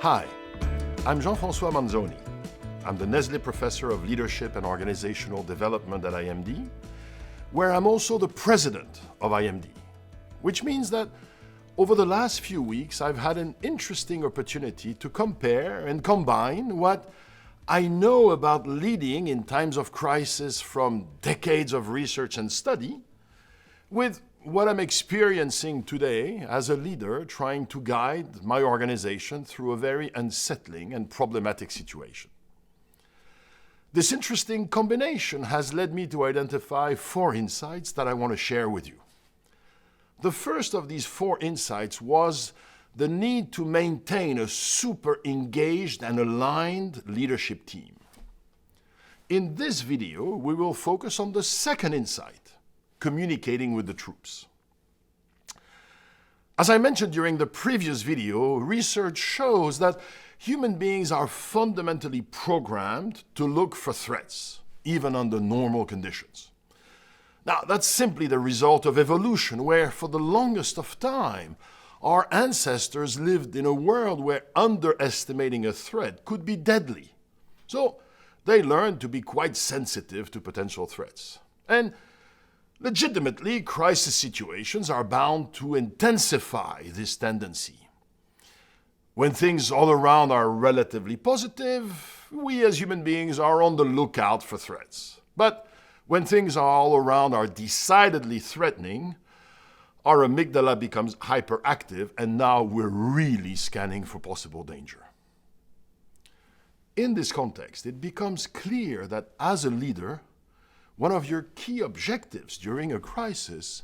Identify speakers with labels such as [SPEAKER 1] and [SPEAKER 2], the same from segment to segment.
[SPEAKER 1] Hi, I'm Jean-François Manzoni. I'm the Nestlé Professor of Leadership and Organizational Development at IMD, where I'm also the President of IMD, which means that over the last few weeks, I've had an interesting opportunity to compare and combine what I know about leading in times of crisis from decades of research and study with what I'm experiencing today as a leader trying to guide my organization through a very unsettling and problematic situation. This interesting combination has led me to identify 4 insights that I want to share with you. The first of these 4 insights was the need to maintain a super engaged and aligned leadership team. In this video, we will focus on the second insight, communicating with the troops. As I mentioned during the previous video, research shows that human beings are fundamentally programmed to look for threats, even under normal conditions. Now, that's simply the result of evolution, where for the longest of time, our ancestors lived in a world where underestimating a threat could be deadly. So they learned to be quite sensitive to potential threats. And legitimately, crisis situations are bound to intensify this tendency. When things all around are relatively positive, we as human beings are on the lookout for threats. But when things all around are decidedly threatening, our amygdala becomes hyperactive, and now we're really scanning for possible danger. In this context, it becomes clear that as a leader, one of your key objectives during a crisis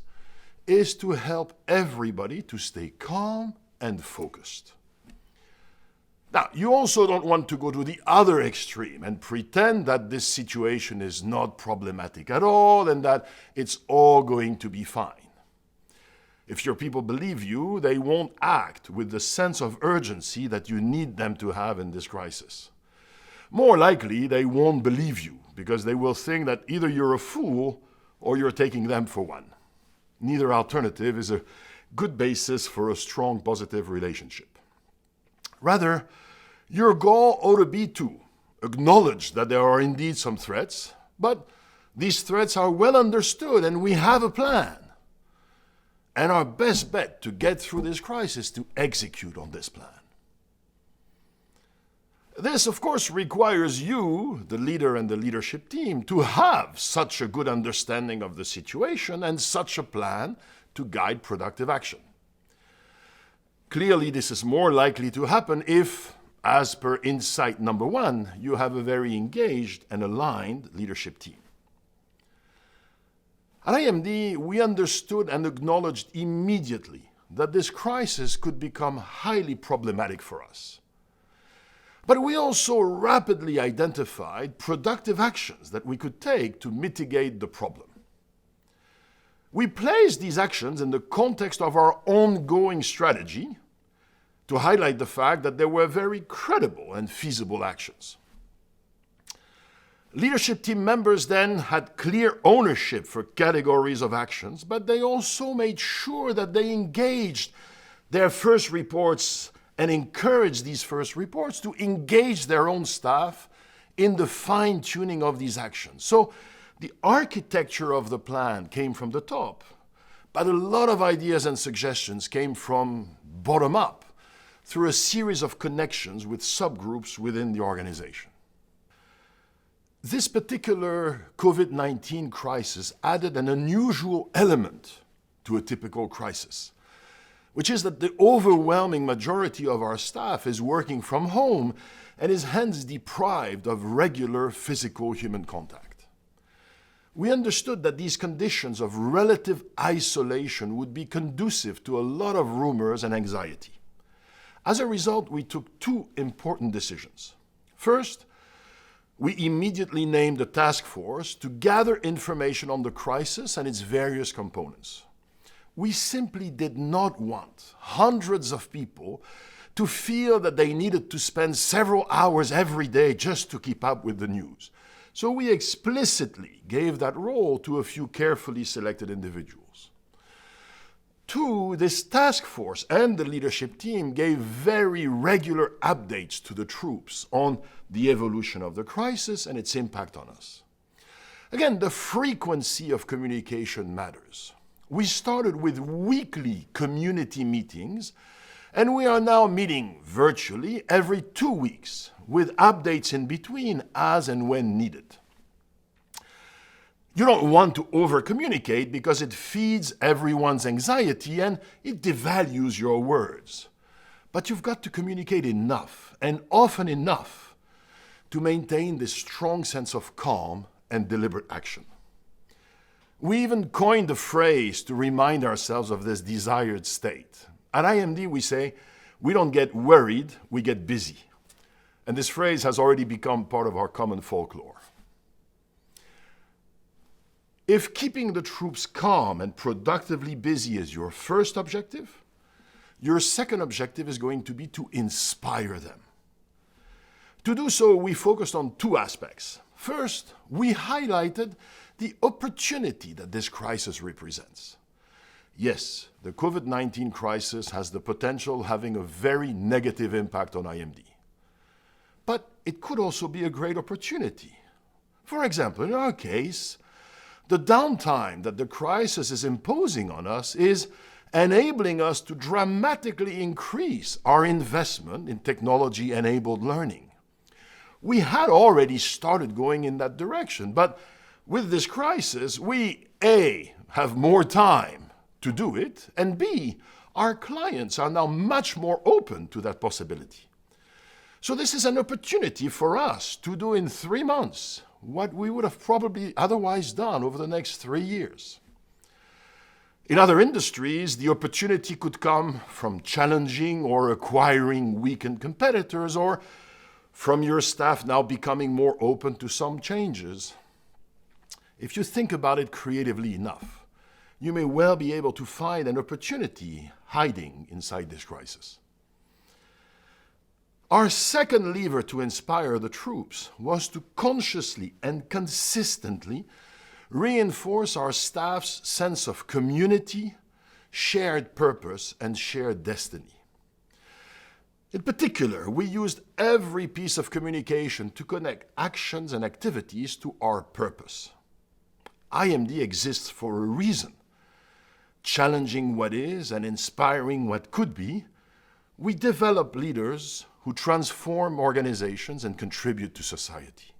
[SPEAKER 1] is to help everybody to stay calm and focused. Now, you also don't want to go to the other extreme and pretend that this situation is not problematic at all and that it's all going to be fine. If your people believe you, they won't act with the sense of urgency that you need them to have in this crisis. More likely, they won't believe you because they will think that either you're a fool or you're taking them for one. Neither alternative is a good basis for a strong positive relationship. Rather, your goal ought to be to acknowledge that there are indeed some threats, but these threats are well understood and we have a plan. And our best bet to get through this crisis is to execute on this plan. This, of course, requires you, the leader and the leadership team, to have such a good understanding of the situation and such a plan to guide productive action. Clearly, this is more likely to happen if, as per insight number 1, you have a very engaged and aligned leadership team. At IMD, we understood and acknowledged immediately that this crisis could become highly problematic for us. But we also rapidly identified productive actions that we could take to mitigate the problem. We placed these actions in the context of our ongoing strategy to highlight the fact that they were very credible and feasible actions. Leadership team members then had clear ownership for categories of actions, but they also made sure that they engaged their first reports and encouraged these first reports to engage their own staff in the fine-tuning of these actions. So the architecture of the plan came from the top, but a lot of ideas and suggestions came from bottom up through a series of connections with subgroups within the organization. This particular COVID-19 crisis added an unusual element to a typical crisis, which is that the overwhelming majority of our staff is working from home and is hence deprived of regular physical human contact. We understood that these conditions of relative isolation would be conducive to a lot of rumors and anxiety. As a result, we took 2 important decisions. First, we immediately named a task force to gather information on the crisis and its various components. We simply did not want hundreds of people to feel that they needed to spend several hours every day just to keep up with the news. So we explicitly gave that role to a few carefully selected individuals. Two, this task force and the leadership team gave very regular updates to the troops on the evolution of the crisis and its impact on us. Again, the frequency of communication matters. We started with weekly community meetings, and we are now meeting virtually every 2 weeks, with updates in between as and when needed. You don't want to over-communicate because it feeds everyone's anxiety and it devalues your words. But you've got to communicate enough and often enough to maintain this strong sense of calm and deliberate action. We even coined a phrase to remind ourselves of this desired state. At IMD, we say, we don't get worried, we get busy. And this phrase has already become part of our common folklore. If keeping the troops calm and productively busy is your first objective, your second objective is going to be to inspire them. To do so, we focused on two aspects. First, we highlighted the opportunity that this crisis represents. Yes, the COVID-19 crisis has the potential of having a very negative impact on IMD. But it could also be a great opportunity. For example, in our case, the downtime that the crisis is imposing on us is enabling us to dramatically increase our investment in technology-enabled learning. We had already started going in that direction, but with this crisis, we, A, have more time to do it, and B, our clients are now much more open to that possibility. So this is an opportunity for us to do in 3 months what we would have probably otherwise done over the next 3 years. In other industries, the opportunity could come from challenging or acquiring weakened competitors, or from your staff now becoming more open to some changes. If you think about it creatively enough, you may well be able to find an opportunity hiding inside this crisis. Our second lever to inspire the troops was to consciously and consistently reinforce our staff's sense of community, shared purpose, and shared destiny. In particular, we used every piece of communication to connect actions and activities to our purpose. IMD exists for a reason. Challenging what is and inspiring what could be, we develop leaders who transform organizations and contribute to society.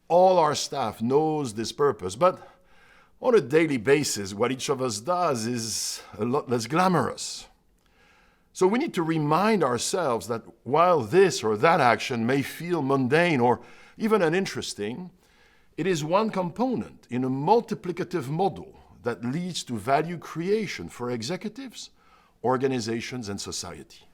[SPEAKER 1] All our staff knows this purpose, but on a daily basis, what each of us does is a lot less glamorous. So we need to remind ourselves that while this or that action may feel mundane or even uninteresting, it is one component in a multiplicative model that leads to value creation for executives, organizations, and society.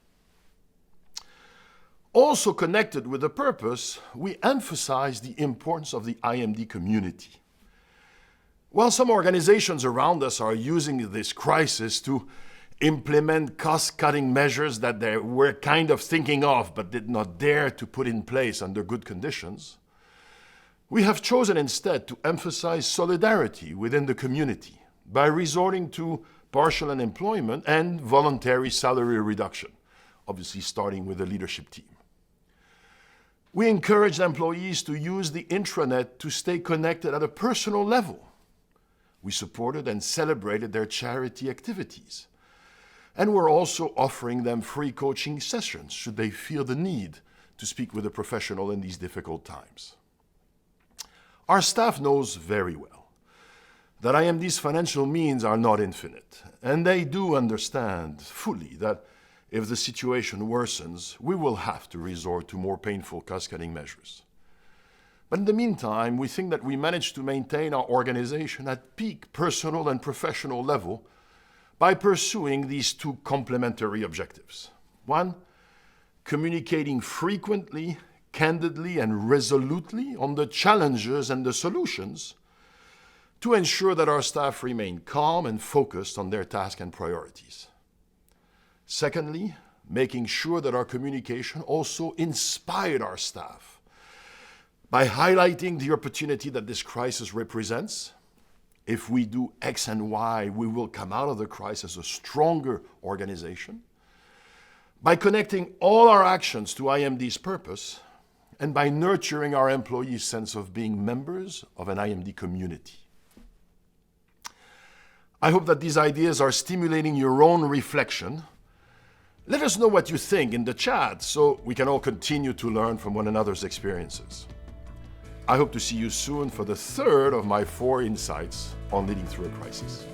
[SPEAKER 1] Also connected with the purpose, we emphasize the importance of the IMD community. While some organizations around us are using this crisis to implement cost-cutting measures that they were kind of thinking of but did not dare to put in place under good conditions, we have chosen instead to emphasize solidarity within the community by resorting to partial unemployment and voluntary salary reduction, obviously starting with the leadership team. We encouraged employees to use the intranet to stay connected at a personal level. We supported and celebrated their charity activities. And we're also offering them free coaching sessions should they feel the need to speak with a professional in these difficult times. Our staff knows very well that IMD's financial means are not infinite, and they do understand fully that if the situation worsens, we will have to resort to more painful cost-cutting measures. But in the meantime, we think that we managed to maintain our organization at peak personal and professional level by pursuing these two complementary objectives. One, communicating frequently, candidly, and resolutely on the challenges and the solutions to ensure that our staff remain calm and focused on their tasks and priorities. Secondly, making sure that our communication also inspired our staff by highlighting the opportunity that this crisis represents, if we do X and Y, we will come out of the crisis a stronger organization. By connecting all our actions to IMD's purpose, and by nurturing our employees' sense of being members of an IMD community. I hope that these ideas are stimulating your own reflection. Let us know what you think in the chat so we can all continue to learn from one another's experiences. I hope to see you soon for the third of my 4 insights on leading through a crisis.